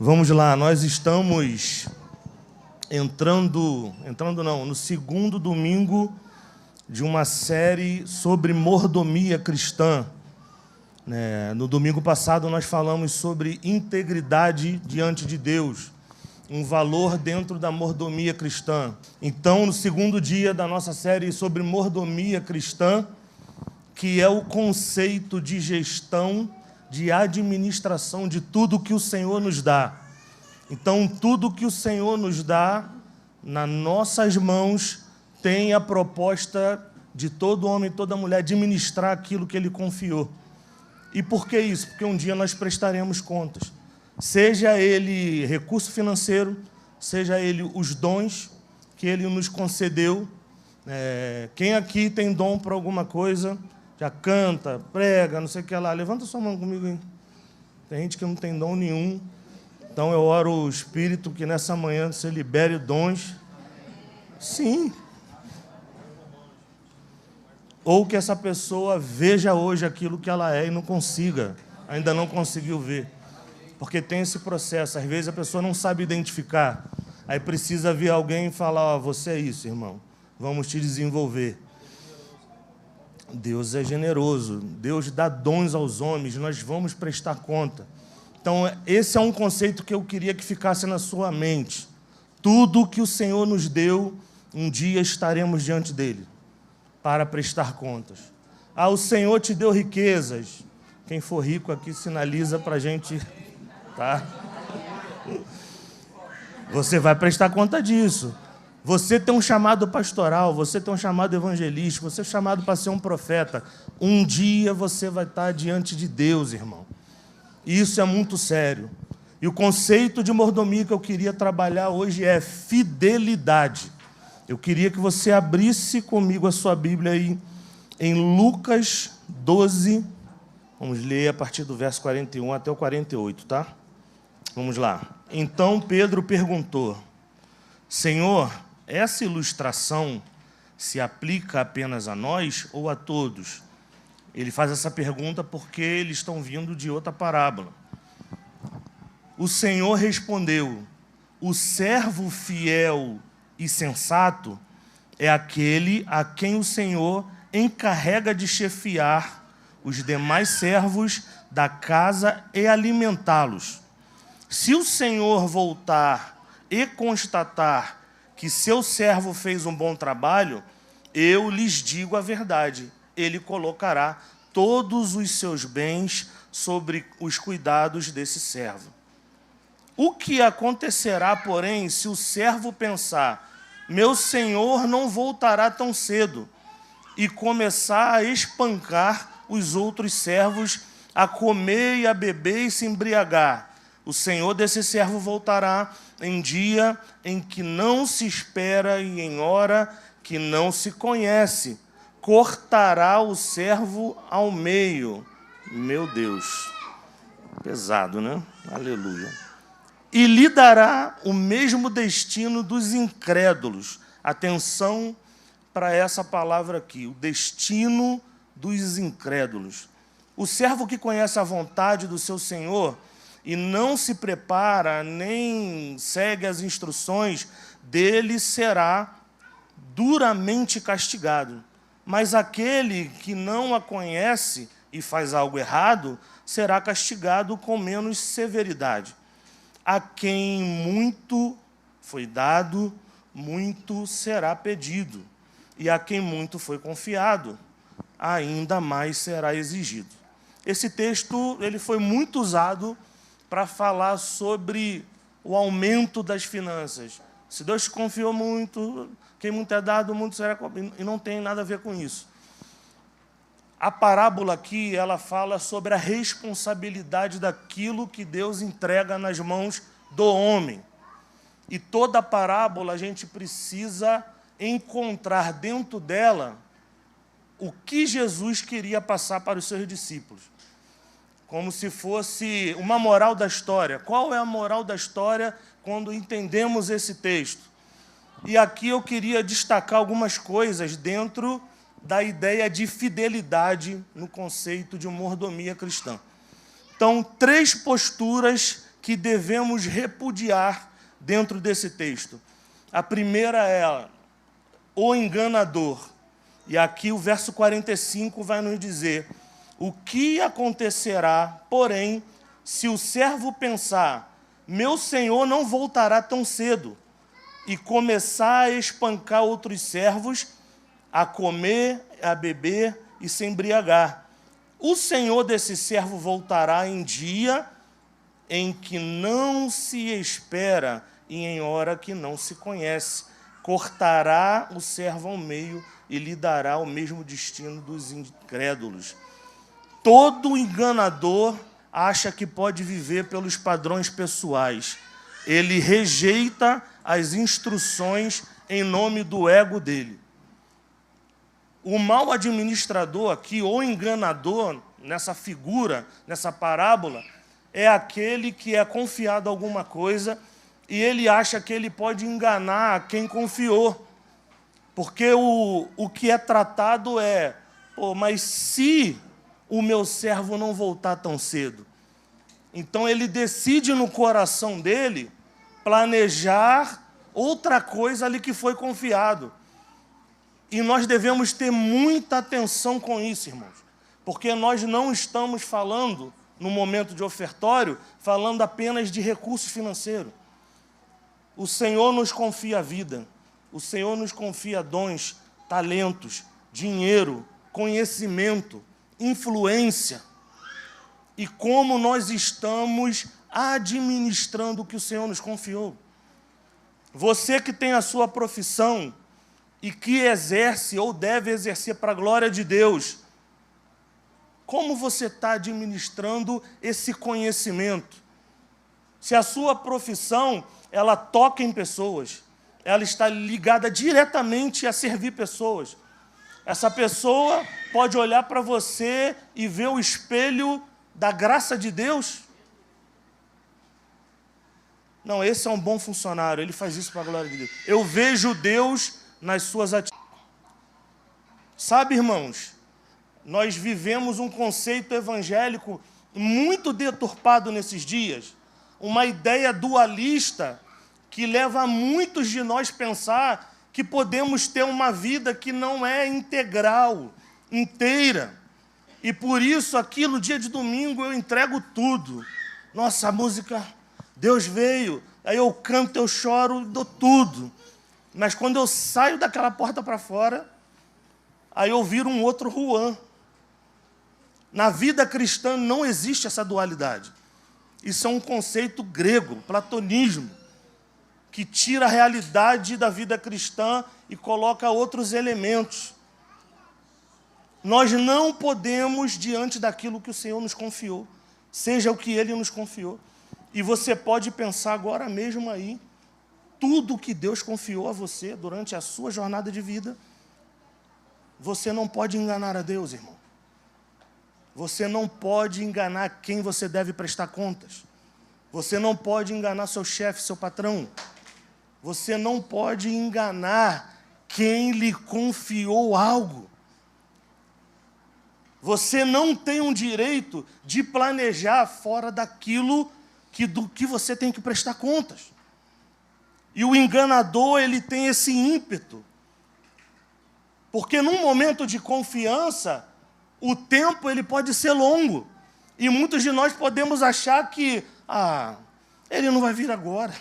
Vamos lá, nós estamos no segundo domingo de uma série sobre mordomia cristã. No domingo passado nós falamos sobre integridade diante de Deus, um valor dentro da mordomia cristã. Então, no segundo dia da nossa série sobre mordomia cristã, que é o conceito de gestão, de administração de tudo que o Senhor nos dá. Então, tudo que o Senhor nos dá, nas nossas mãos, tem a proposta de todo homem e toda mulher administrar aquilo que Ele confiou. E por que isso? Porque um dia nós prestaremos contas. Seja ele recurso financeiro, seja ele os dons que Ele nos concedeu. Quem aqui tem dom para alguma coisa, já canta, prega, não sei o que lá. Levanta sua mão comigo, hein? Tem gente que não tem dom nenhum. Então eu oro o Espírito que nessa manhã você libere dons. Sim. Ou que essa pessoa veja hoje aquilo que ela é e não consiga, ainda não conseguiu ver. Porque tem esse processo. Às vezes a pessoa não sabe identificar. Aí precisa vir alguém e falar, você é isso, irmão. Vamos te desenvolver. Deus é generoso. Deus dá dons aos homens. Nós vamos prestar conta. Então, esse é um conceito que eu queria que ficasse na sua mente. Tudo que o Senhor nos deu, um dia estaremos diante dEle para prestar contas. O Senhor te deu riquezas. Quem for rico aqui sinaliza para a gente, tá? Você vai prestar conta disso. Você tem um chamado pastoral, você tem um chamado evangelístico, você é chamado para ser um profeta. Um dia você vai estar diante de Deus, irmão. Isso é muito sério. E o conceito de mordomia que eu queria trabalhar hoje é fidelidade. Eu queria que você abrisse comigo a sua Bíblia aí em Lucas 12. Vamos ler a partir do verso 41 até o 48, tá? Vamos lá. Então Pedro perguntou: Senhor, essa ilustração se aplica apenas a nós ou a todos? Ele faz essa pergunta porque eles estão vindo de outra parábola. O Senhor respondeu: o servo fiel e sensato é aquele a quem o Senhor encarrega de chefiar os demais servos da casa e alimentá-los. Se o Senhor voltar e constatar que seu servo fez um bom trabalho, eu lhes digo a verdade. Ele colocará todos os seus bens sobre os cuidados desse servo. O que acontecerá, porém, se o servo pensar, meu senhor não voltará tão cedo, e começar a espancar os outros servos, a comer e a beber e se embriagar? O senhor desse servo voltará em dia em que não se espera e em hora que não se conhece. Cortará o servo ao meio. Meu Deus. Pesado, né? Aleluia. E lhe dará o mesmo destino dos incrédulos. Atenção para essa palavra aqui. O destino dos incrédulos. O servo que conhece a vontade do seu senhor e não se prepara, nem segue as instruções dele, será duramente castigado. Mas aquele que não a conhece e faz algo errado, será castigado com menos severidade. A quem muito foi dado, muito será pedido. E a quem muito foi confiado, ainda mais será exigido. Esse texto ele foi muito usado para falar sobre o aumento das finanças. Se Deus te confiou muito, quem muito é dado, muito será cobrado. E não tem nada a ver com isso. A parábola aqui, ela fala sobre a responsabilidade daquilo que Deus entrega nas mãos do homem. E toda a parábola a gente precisa encontrar dentro dela o que Jesus queria passar para os seus discípulos. Como se fosse uma moral da história. Qual é a moral da história quando entendemos esse texto? E aqui eu queria destacar algumas coisas dentro da ideia de fidelidade no conceito de mordomia cristã. Então, 3 posturas que devemos repudiar dentro desse texto. A primeira é o enganador. E aqui o verso 45 vai nos dizer: o que acontecerá, porém, se o servo pensar, meu senhor não voltará tão cedo, e começar a espancar outros servos, a comer, a beber e se embriagar. O senhor desse servo voltará em dia em que não se espera e em hora que não se conhece. Cortará o servo ao meio e lhe dará o mesmo destino dos incrédulos. Todo enganador acha que pode viver pelos padrões pessoais. Ele rejeita as instruções em nome do ego dele. O mau administrador aqui, ou enganador, nessa figura, nessa parábola, é aquele que é confiado a alguma coisa e ele acha que ele pode enganar quem confiou. Porque o que é tratado é, mas se o meu servo não voltar tão cedo? Então ele decide no coração dele planejar outra coisa ali que foi confiado. E nós devemos ter muita atenção com isso, irmãos, porque nós não estamos falando, no momento de ofertório, falando apenas de recurso financeiro. O Senhor nos confia a vida, o Senhor nos confia dons, talentos, dinheiro, conhecimento, influência. E como nós estamos administrando o que o Senhor nos confiou. Você que tem a sua profissão e que exerce ou deve exercer para a glória de Deus, como você está administrando esse conhecimento? Se a sua profissão, ela toca em pessoas, ela está ligada diretamente a servir pessoas. Essa pessoa pode olhar para você e ver o espelho da graça de Deus. Não, esse é um bom funcionário, ele faz isso para a glória de Deus. Eu vejo Deus nas suas atitudes. Sabe, irmãos, nós vivemos um conceito evangélico muito deturpado nesses dias, uma ideia dualista que leva a muitos de nós a pensar que podemos ter uma vida que não é integral, inteira. E por isso, aqui no dia de domingo, eu entrego tudo. Nossa, a música, Deus veio, aí eu canto, eu choro, dou tudo. Mas quando eu saio daquela porta para fora, aí eu viro um outro Juan. Na vida cristã não existe essa dualidade. Isso é um conceito grego, platonismo, que tira a realidade da vida cristã e coloca outros elementos. Nós não podemos, diante daquilo que o Senhor nos confiou, seja o que Ele nos confiou. E você pode pensar agora mesmo aí, tudo que Deus confiou a você durante a sua jornada de vida, você não pode enganar a Deus, irmão. Você não pode enganar quem você deve prestar contas. Você não pode enganar seu chefe, seu patrão. Você não pode enganar quem lhe confiou algo. Você não tem um direito de planejar fora daquilo do que você tem que prestar contas. E o enganador, ele tem esse ímpeto. Porque num momento de confiança, o tempo ele pode ser longo. E muitos de nós podemos achar que, ele não vai vir agora.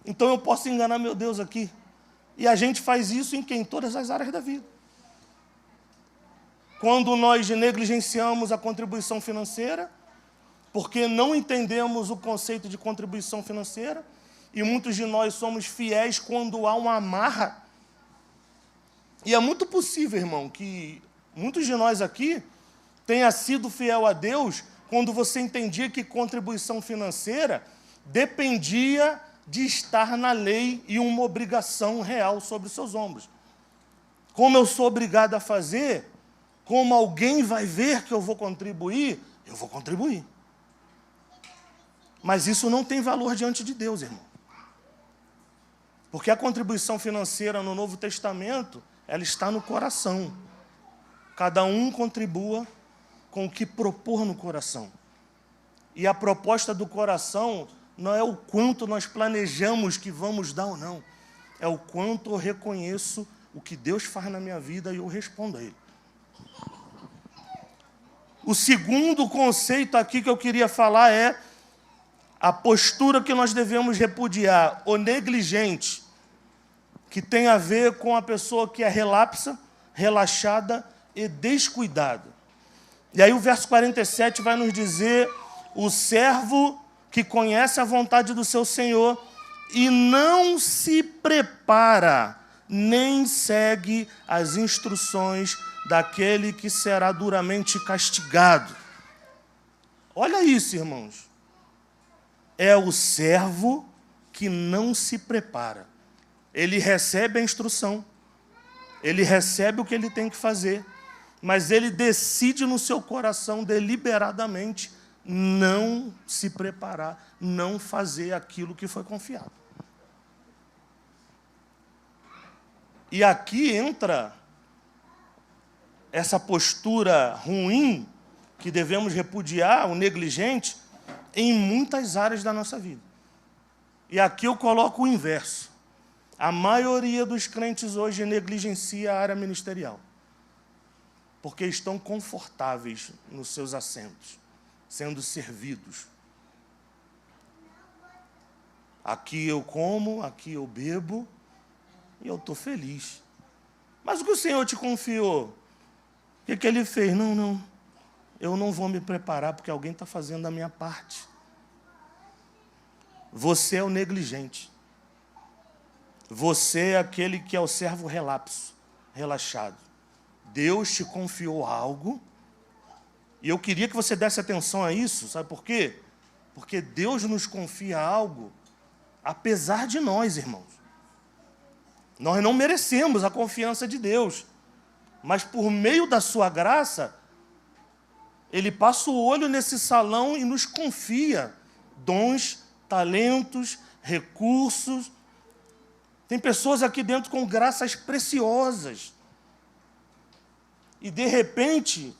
Então eu posso enganar meu Deus aqui. E a gente faz isso em todas as áreas da vida. Quando nós negligenciamos a contribuição financeira, porque não entendemos o conceito de contribuição financeira, e muitos de nós somos fiéis quando há uma amarra. E é muito possível, irmão, que muitos de nós aqui tenha sido fiel a Deus quando você entendia que contribuição financeira dependia de estar na lei e uma obrigação real sobre os seus ombros. Como eu sou obrigado a fazer, como alguém vai ver que eu vou contribuir, eu vou contribuir. Mas isso não tem valor diante de Deus, irmão. Porque a contribuição financeira no Novo Testamento, ela está no coração. Cada um contribua com o que propor no coração. E a proposta do coração não é o quanto nós planejamos que vamos dar ou não. É o quanto eu reconheço o que Deus faz na minha vida e eu respondo a Ele. O segundo conceito aqui que eu queria falar é a postura que nós devemos repudiar, o negligente, que tem a ver com a pessoa que é relapsa, relaxada e descuidada. E aí o verso 47 vai nos dizer: o servo que conhece a vontade do seu Senhor e não se prepara, nem segue as instruções daquele que será duramente castigado. Olha isso, irmãos. É o servo que não se prepara. Ele recebe a instrução, ele recebe o que ele tem que fazer, mas ele decide no seu coração deliberadamente não se preparar, não fazer aquilo que foi confiado. E aqui entra essa postura ruim que devemos repudiar, o negligente, em muitas áreas da nossa vida. E aqui eu coloco o inverso. A maioria dos crentes hoje negligencia a área ministerial, porque estão confortáveis nos seus assentos, sendo servidos. Aqui eu como, aqui eu bebo, e eu estou feliz. Mas o que o Senhor te confiou? O que Ele fez? Não, eu não vou me preparar porque alguém está fazendo a minha parte. Você é o negligente. Você é aquele que é o servo relapso, relaxado. Deus te confiou algo, e eu queria que você desse atenção a isso, sabe por quê? Porque Deus nos confia algo, apesar de nós, irmãos. Nós não merecemos a confiança de Deus, mas por meio da sua graça, Ele passa o olho nesse salão e nos confia dons, talentos, recursos. Tem pessoas aqui dentro com graças preciosas. E, de repente,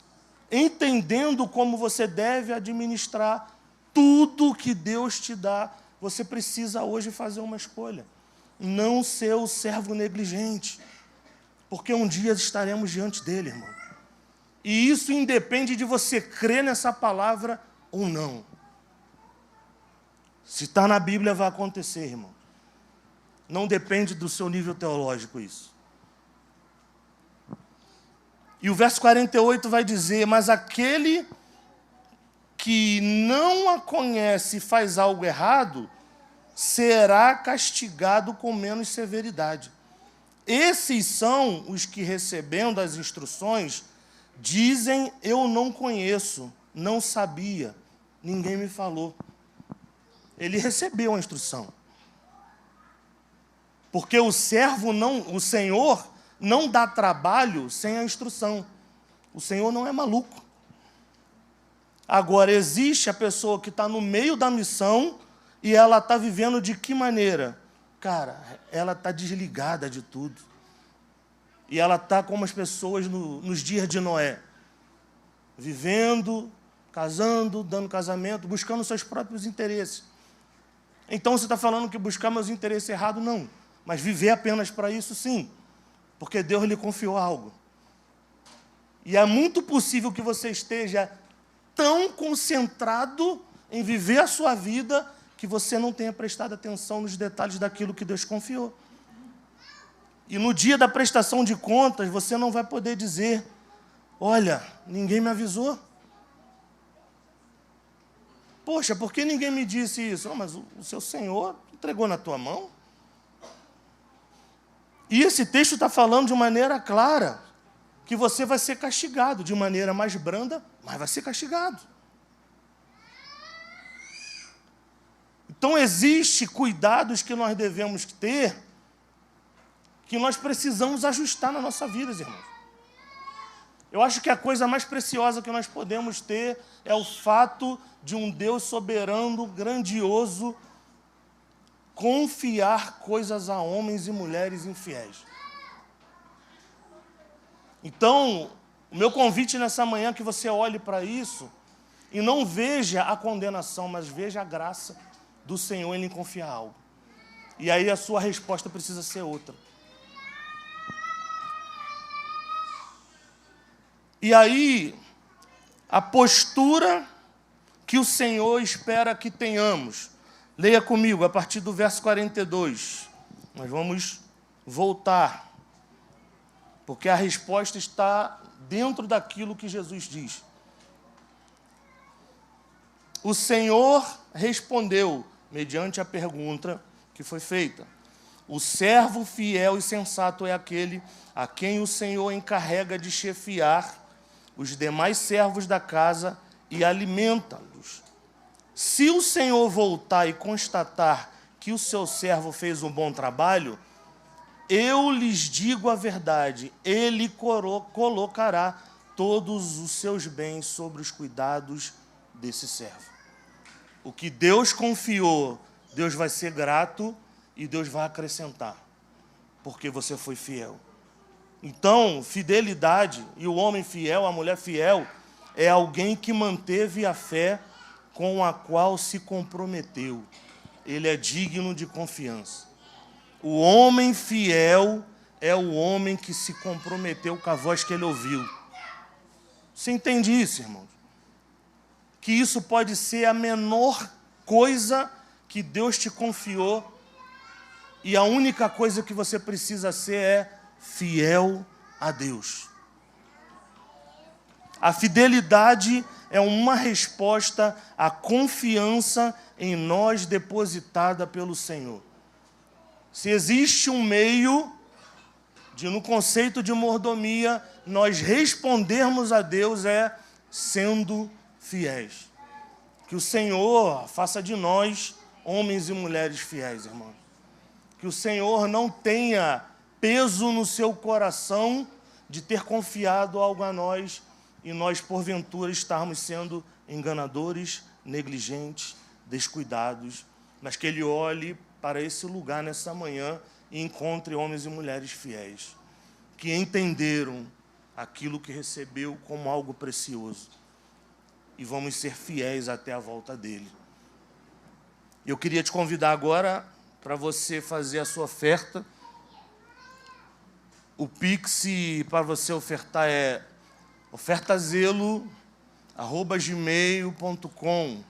entendendo como você deve administrar tudo que Deus te dá, você precisa hoje fazer uma escolha. Não ser o servo negligente. Porque um dia estaremos diante dele, irmão. E isso independe de você crer nessa palavra ou não. Se está na Bíblia, vai acontecer, irmão. Não depende do seu nível teológico isso. E o verso 48 vai dizer: mas aquele que não a conhece e faz algo errado, será castigado com menos severidade. Esses são os que, recebendo as instruções, dizem: eu não conheço, não sabia, ninguém me falou. Ele recebeu a instrução. Porque o Senhor não dá trabalho sem a instrução. O Senhor não é maluco. Agora, existe a pessoa que está no meio da missão e ela está vivendo de que maneira? Cara, ela está desligada de tudo. E ela está como as pessoas nos dias de Noé. Vivendo, casando, dando casamento, buscando seus próprios interesses. Então, você está falando que buscar meus interesses errados? Não. Mas viver apenas para isso, sim. Porque Deus lhe confiou algo. E é muito possível que você esteja tão concentrado em viver a sua vida que você não tenha prestado atenção nos detalhes daquilo que Deus confiou. E no dia da prestação de contas, você não vai poder dizer: olha, ninguém me avisou. Poxa, por que ninguém me disse isso? Não, mas o seu Senhor entregou na tua mão. E esse texto está falando de maneira clara que você vai ser castigado, de maneira mais branda, mas vai ser castigado. Então, existem cuidados que nós devemos ter, que nós precisamos ajustar na nossa vida, irmãos. Eu acho que a coisa mais preciosa que nós podemos ter é o fato de um Deus soberano, grandioso, confiar coisas a homens e mulheres infiéis. Então, o meu convite nessa manhã é que você olhe para isso e não veja a condenação, mas veja a graça do Senhor em lhe confiar algo. E aí a sua resposta precisa ser outra. E aí, a postura que o Senhor espera que tenhamos. Leia comigo, a partir do verso 42. Nós vamos voltar, porque a resposta está dentro daquilo que Jesus diz. O Senhor respondeu, mediante a pergunta que foi feita: o servo fiel e sensato é aquele a quem o Senhor encarrega de chefiar os demais servos da casa e alimenta-los. Se o Senhor voltar e constatar que o seu servo fez um bom trabalho, eu lhes digo a verdade, ele colocará todos os seus bens sobre os cuidados desse servo. O que Deus confiou, Deus vai ser grato e Deus vai acrescentar, porque você foi fiel. Então, fidelidade, e o homem fiel, a mulher fiel, é alguém que manteve a fé com a qual se comprometeu. Ele é digno de confiança. O homem fiel é o homem que se comprometeu com a voz que ele ouviu. Você entende isso, irmãos? Que isso pode ser a menor coisa que Deus te confiou, e a única coisa que você precisa ser é fiel a Deus. A fidelidade é uma resposta à confiança em nós depositada pelo Senhor. Se existe um meio de, no conceito de mordomia, nós respondermos a Deus é sendo fiéis. Que o Senhor faça de nós homens e mulheres fiéis, irmãos. Que o Senhor não tenha peso no seu coração de ter confiado algo a nós e nós, porventura, estarmos sendo enganadores, negligentes, descuidados, mas que Ele olhe para esse lugar nessa manhã e encontre homens e mulheres fiéis, que entenderam aquilo que recebeu como algo precioso e vamos ser fiéis até a volta dEle. Eu queria te convidar agora para você fazer a sua oferta. O Pix para você ofertar é ofertazelo@gmail.com.